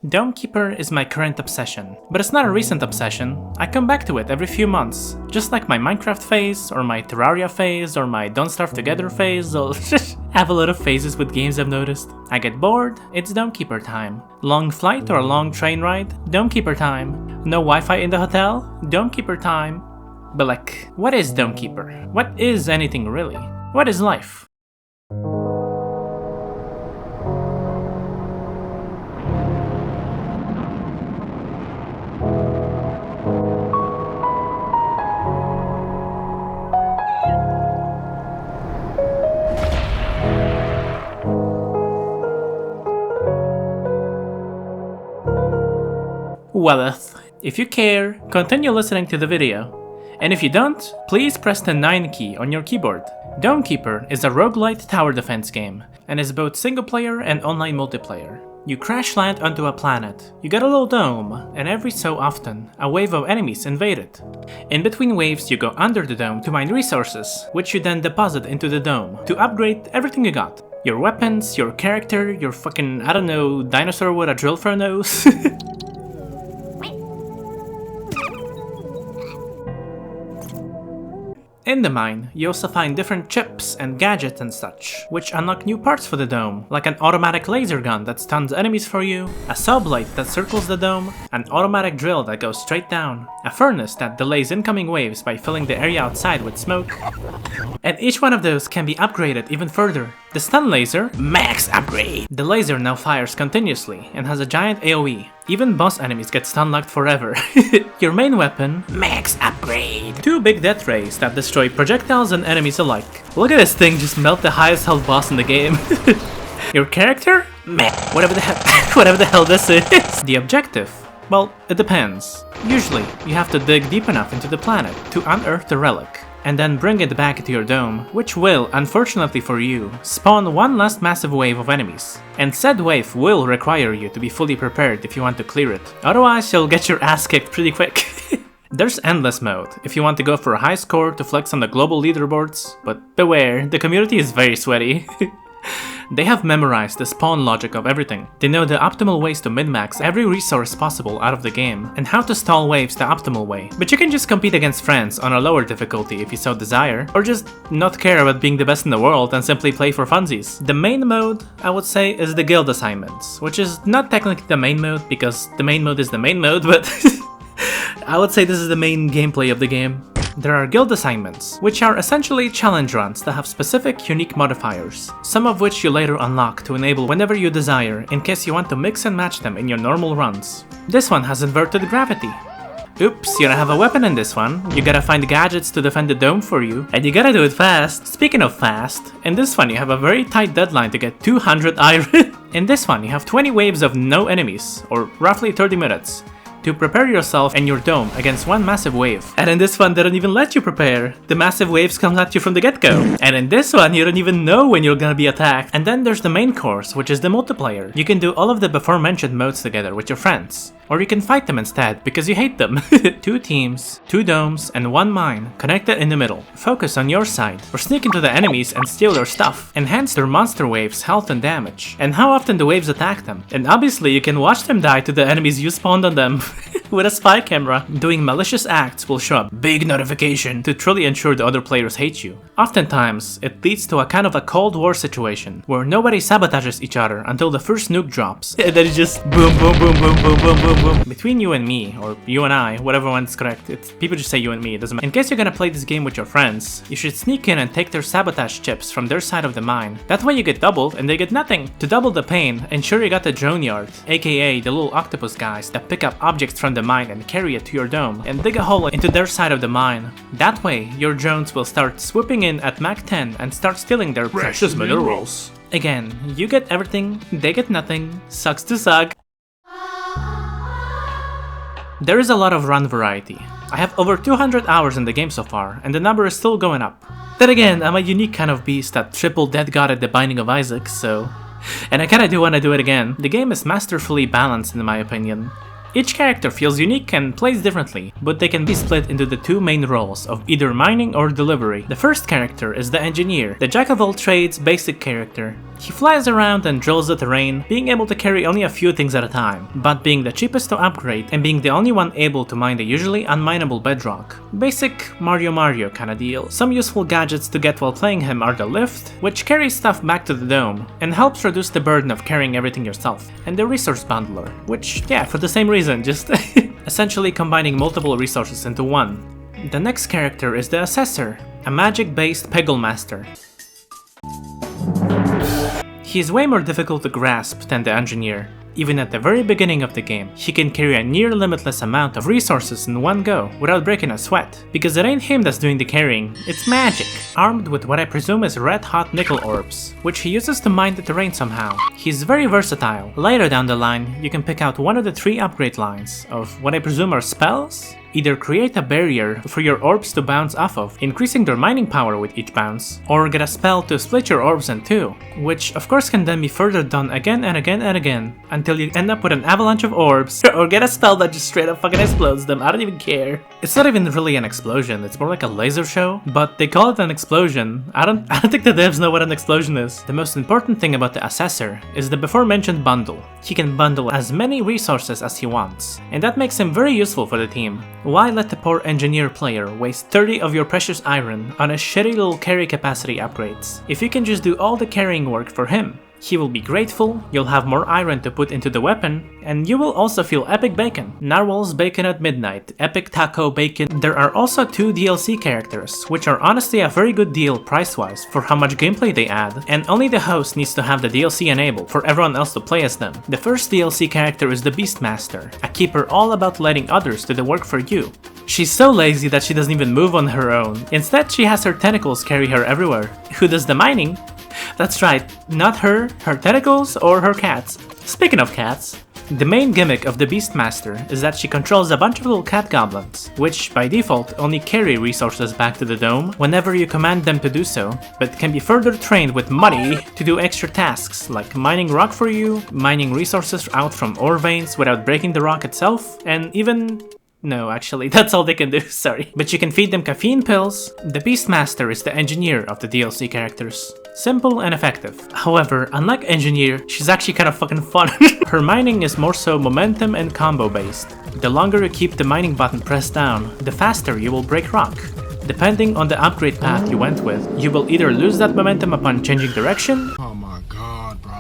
Dome Keeper is my current obsession, but it's not a recent obsession. I come back to it every few months, just like my Minecraft phase, or my Terraria phase, or my Don't Starve Together phase, or have a lot of phases with games I've noticed. I get bored, it's Dome Keeper time. Long flight or a long train ride? Dome Keeper time. No Wi-Fi in the hotel? Dome Keeper time. But like, what is Dome Keeper? What is anything really? What is life? Well, if you care, continue listening to the video. And if you don't, please press the 9 key on your keyboard. Dome Keeper is a roguelite tower defense game, and is both single player and online multiplayer. You crash land onto a planet, you get a little dome, and every so often, a wave of enemies invade it. In between waves you go under the dome to mine resources, which you then deposit into the dome, to upgrade everything you got. Your weapons, your character, your fucking, I don't know, dinosaur with a drill for a nose. In the mine, you also find different chips and gadgets and such, which unlock new parts for the dome, like an automatic laser gun that stuns enemies for you, a sublight that circles the dome, an automatic drill that goes straight down, a furnace that delays incoming waves by filling the area outside with smoke, and each one of those can be upgraded even further. The stun laser, max upgrade! The laser now fires continuously and has a giant AoE. Even boss enemies get stun locked forever. Your main weapon, max upgrade! 2 big death rays that destroy projectiles and enemies alike. Look at this thing just melt the highest health boss in the game. Your character, meh, whatever the hell this is. The objective? Well, it depends. Usually, you have to dig deep enough into the planet to unearth the relic, and then bring it back to your dome, which will, unfortunately for you, spawn one last massive wave of enemies. And said wave will require you to be fully prepared if you want to clear it, otherwise you'll get your ass kicked pretty quick. There's endless mode, if you want to go for a high score to flex on the global leaderboards, but beware, the community is very sweaty. They have memorized the spawn logic of everything. They know the optimal ways to min-max every resource possible out of the game, and how to stall waves the optimal way. But you can just compete against friends on a lower difficulty if you so desire, or just not care about being the best in the world and simply play for funsies. The main mode, I would say, is the guild assignments, which is not technically the main mode because the main mode is the main mode, but I would say this is the main gameplay of the game. There are guild assignments, which are essentially challenge runs that have specific unique modifiers, some of which you later unlock to enable whenever you desire in case you want to mix and match them in your normal runs. This one has inverted gravity. Oops, you don't have a weapon in this one, you gotta find gadgets to defend the dome for you, and you gotta do it fast. Speaking of fast, in this one you have a very tight deadline to get 200 iron. In this one you have 20 waves of no enemies, or roughly 30 minutes. To prepare yourself and your dome against one massive wave. And in this one they don't even let you prepare. The massive waves come at you from the get-go. And in this one you don't even know when you're gonna be attacked. And then there's the main course, which is the multiplayer. You can do all of the before mentioned modes together with your friends. Or you can fight them instead, because you hate them. 2 teams, 2 domes, and 1 mine, connected in the middle. Focus on your side, or sneak into the enemies and steal their stuff. Enhance their monster waves' health and damage, and how often the waves attack them. And obviously you can watch them die to the enemies you spawned on them. With a spy camera. Doing malicious acts will show up big notification to truly ensure the other players hate you. Oftentimes, it leads to a kind of a Cold War situation, where nobody sabotages each other until the first nuke drops. And then it's just boom, boom, boom, boom, boom, boom, boom, boom. Between you and me, or you and I, whatever one's correct, people just say you and me, it doesn't matter. In case you're gonna play this game with your friends, you should sneak in and take their sabotage chips from their side of the mine. That way you get doubled and they get nothing. To double the pain, ensure you got the drone yard, aka the little octopus guys that pick up objects from the mine and carry it to your dome, and dig a hole into their side of the mine. That way, your drones will start swooping in at Mach 10 and start stealing their precious minerals. Again, you get everything, they get nothing, sucks to suck. There is a lot of run variety. I have over 200 hours in the game so far, and the number is still going up. Then again, I'm a unique kind of beast that triple dead god at the Binding of Isaac, so... And I kinda do wanna do it again. The game is masterfully balanced in my opinion. Each character feels unique and plays differently, but they can be split into the two main roles of either mining or delivery. The first character is the engineer, the jack of all trades basic character. He flies around and drills the terrain, being able to carry only a few things at a time, but being the cheapest to upgrade and being the only one able to mine the usually unmineable bedrock. Basic Mario kinda deal. Some useful gadgets to get while playing him are the lift, which carries stuff back to the dome and helps reduce the burden of carrying everything yourself, and the resource bundler, which, yeah, for the same reason, just essentially combining multiple resources into one. The next character is the assessor, a magic-based peggle master. He is way more difficult to grasp than the engineer. Even at the very beginning of the game, he can carry a near limitless amount of resources in one go without breaking a sweat, because it ain't him that's doing the carrying, it's magic, armed with what I presume is red hot nickel orbs, which he uses to mine the terrain somehow. He's very versatile. Later down the line, you can pick out one of the 3 upgrade lines of what I presume are spells. Either create a barrier for your orbs to bounce off of, increasing their mining power with each bounce, or get a spell to split your orbs in 2, which of course can then be further done again and again and again, until you end up with an avalanche of orbs, or get a spell that just straight up fucking explodes them, I don't even care. It's not even really an explosion, it's more like a laser show, but they call it an explosion. I don't think the devs know what an explosion is. The most important thing about the assessor is the before mentioned bundle. He can bundle as many resources as he wants, and that makes him very useful for the team. Why let the poor engineer player waste 30 of your precious iron on a shitty little carry capacity upgrades, if you can just do all the carrying work for him? He will be grateful, you'll have more iron to put into the weapon, and you will also feel epic bacon. Narwhal's bacon at midnight, epic taco bacon. There are also 2 DLC characters, which are honestly a very good deal price-wise for how much gameplay they add, and only the host needs to have the DLC enabled for everyone else to play as them. The first DLC character is the Beastmaster, a keeper all about letting others do the work for you. She's so lazy that she doesn't even move on her own. Instead, she has her tentacles carry her everywhere. Who does the mining? That's right, not her, her tentacles, or her cats. Speaking of cats, the main gimmick of the Beastmaster is that she controls a bunch of little cat goblins, which by default only carry resources back to the dome whenever you command them to do so, but can be further trained with money to do extra tasks like mining rock for you, mining resources out from ore veins without breaking the rock itself, and even... No, actually, that's all they can do, sorry. But you can feed them caffeine pills. The Beastmaster is the engineer of the DLC characters. Simple and effective. However, unlike engineer, she's actually kind of fucking fun. Her mining is more so momentum and combo based. The longer you keep the mining button pressed down, the faster you will break rock. Depending on the upgrade path you went with, you will either lose that momentum upon changing direction, oh my god, bro.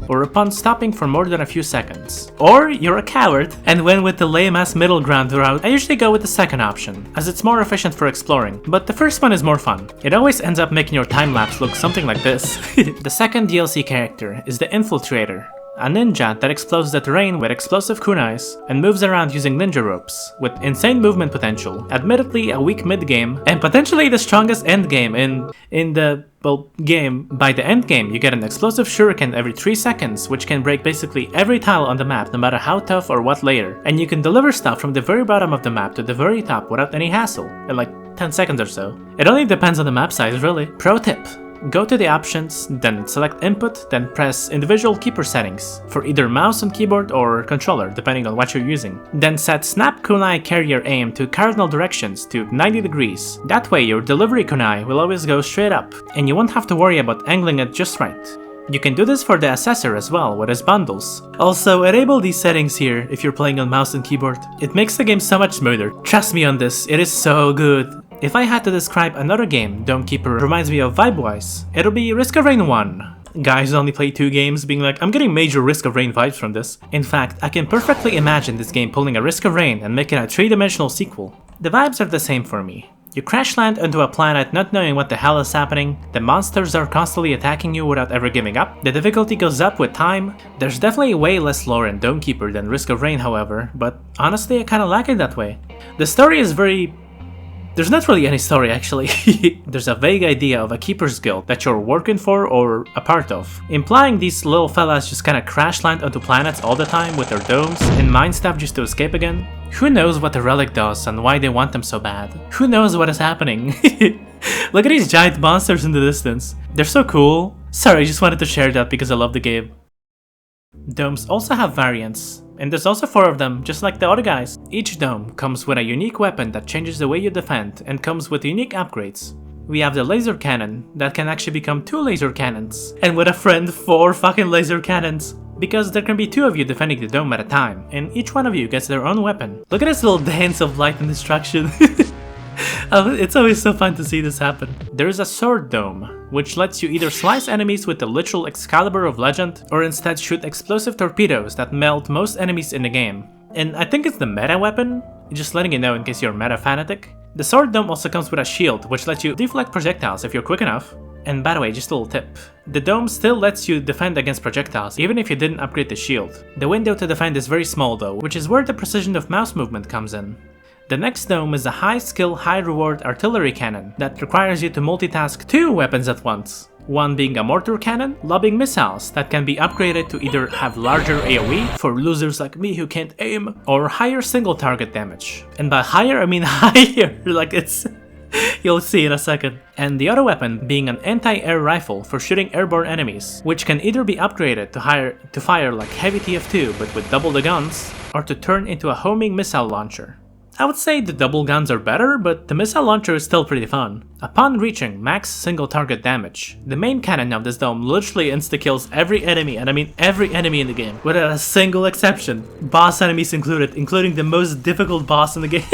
or upon stopping for more than a few seconds. Or you're a coward and went with the lame-ass middle ground route. I usually go with the second option, as it's more efficient for exploring, but the first one is more fun. It always ends up making your time-lapse look something like this. The second DLC character is the Infiltrator, a ninja that explodes the terrain with explosive kunais and moves around using ninja ropes, with insane movement potential, admittedly a weak mid-game, and potentially the strongest endgame in the, well, game. By the endgame, you get an explosive shuriken every 3 seconds, which can break basically every tile on the map, no matter how tough or what layer, and you can deliver stuff from the very bottom of the map to the very top without any hassle, in like 10 seconds or so. It only depends on the map size, really. Pro tip. Go to the options, then select input, then press individual keeper settings for either mouse and keyboard or controller, depending on what you're using. Then set snap kunai carrier aim to cardinal directions to 90 degrees. That way your delivery kunai will always go straight up, and you won't have to worry about angling it just right. You can do this for the assessor as well with his bundles. Also, enable these settings here if you're playing on mouse and keyboard. It makes the game so much smoother. Trust me on this, it is so good. If I had to describe another game Dome Keeper reminds me of vibe-wise, it'll be Risk of Rain 1. Guys only play 2 games being like, I'm getting major Risk of Rain vibes from this. In fact, I can perfectly imagine this game pulling a Risk of Rain and making a 3-dimensional sequel. The vibes are the same for me. You crash land onto a planet not knowing what the hell is happening, the monsters are constantly attacking you without ever giving up, the difficulty goes up with time. There's definitely way less lore in Dome Keeper than Risk of Rain, however, but honestly I kinda like it that way. The story is very... There's not really any story actually. There's a vague idea of a keeper's guild that you're working for or a part of, implying these little fellas just kinda crash land onto planets all the time with their domes and mine stuff just to escape again. Who knows what the relic does and why they want them so bad? Who knows what is happening? Look at these giant monsters in the distance. They're so cool. Sorry, I just wanted to share that because I love the game. Domes also have variants. and there's also 4 of them, just like the other guys. Each dome comes with a unique weapon that changes the way you defend and comes with unique upgrades. We have the laser cannon that can actually become 2 laser cannons, and with a friend 4 fucking laser cannons. Because there can be 2 of you defending the dome at a time, and each one of you gets their own weapon. Look at this little dance of light and destruction. It's always so fun to see this happen. There is a sword dome, which lets you either slice enemies with the literal Excalibur of Legend, or instead shoot explosive torpedoes that melt most enemies in the game. And I think it's the meta weapon, just letting you know in case you're meta fanatic. The sword dome also comes with a shield, which lets you deflect projectiles if you're quick enough. And by the way, just a little tip. The dome still lets you defend against projectiles, even if you didn't upgrade the shield. The window to defend is very small though, which is where the precision of mouse movement comes in. The next dome is a high skill, high reward artillery cannon that requires you to multitask 2 weapons at once. One being a mortar cannon, lobbing missiles that can be upgraded to either have larger AoE for losers like me who can't aim, or higher single target damage. And by higher I mean higher, like it's... You'll see in a second. And the other weapon being an anti-air rifle for shooting airborne enemies, which can either be upgraded to fire like heavy TF2 but with double the guns, or to turn into a homing missile launcher. I would say the double guns are better, but the missile launcher is still pretty fun. Upon reaching max single target damage, the main cannon of this dome literally insta-kills every enemy, and I mean every enemy in the game, without a single exception. Boss enemies included, including the most difficult boss in the game.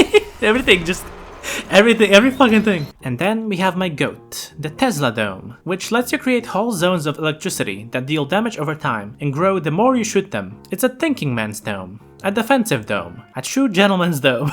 Every fucking thing. And then we have my goat, the Tesla Dome, which lets you create whole zones of electricity that deal damage over time and grow the more you shoot them. It's a thinking man's dome, a defensive dome, a true gentleman's dome.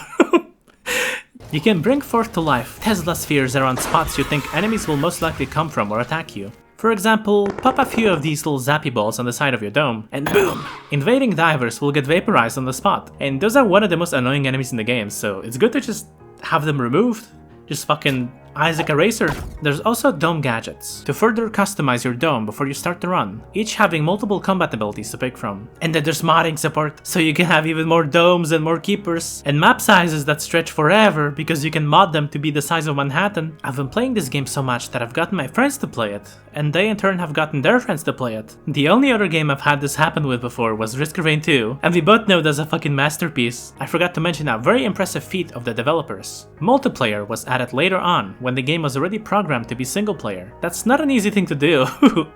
You can bring forth to life Tesla spheres around spots you think enemies will most likely come from or attack you. For example, pop a few of these little zappy balls on the side of your dome, and boom! Invading divers will get vaporized on the spot. And those are one of the most annoying enemies in the game, so it's good to just have them removed. Just fucking Isaac Eraser. There's also dome gadgets to further customize your dome before you start the run, each having multiple combat abilities to pick from. And then there's modding support, so you can have even more domes and more keepers, and map sizes that stretch forever because you can mod them to be the size of Manhattan. I've been playing this game so much that I've gotten my friends to play it, and they in turn have gotten their friends to play it. The only other game I've had this happen with before was Risk of Rain 2, and we both know that's a fucking masterpiece. I forgot to mention a very impressive feat of the developers. Multiplayer was added later on, when the game was already programmed to be single player. That's not an easy thing to do.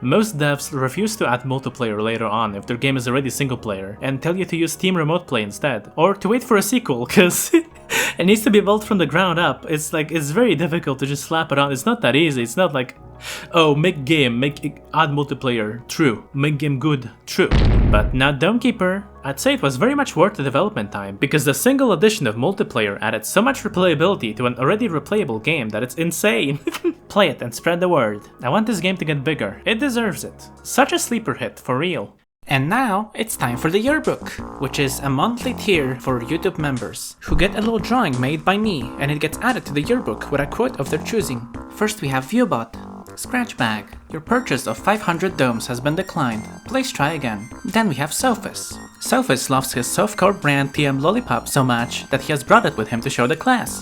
Most devs refuse to add multiplayer later on if their game is already single player, and tell you to use Steam Remote Play instead, or to wait for a sequel, cause it needs to be built from the ground up. It's very difficult to just slap it on. It's not that easy. It's not like, oh, make game, add multiplayer, true. Make game good, true. But not Dome Keeper. I'd say it was very much worth the development time, because the single addition of multiplayer added so much replayability to an already replayable game that it's insane. Play it and spread the word. I want this game to get bigger. It deserves it. Such a sleeper hit, for real. And now, it's time for the yearbook, which is a monthly tier for YouTube members, who get a little drawing made by me, and it gets added to the yearbook with a quote of their choosing. First we have Viewbot. Scratch Bag. Your purchase of 500 domes has been declined. Please try again. Then we have Sophus. Sophus loves his softcore brand TM Lollipop so much that he has brought it with him to show the class.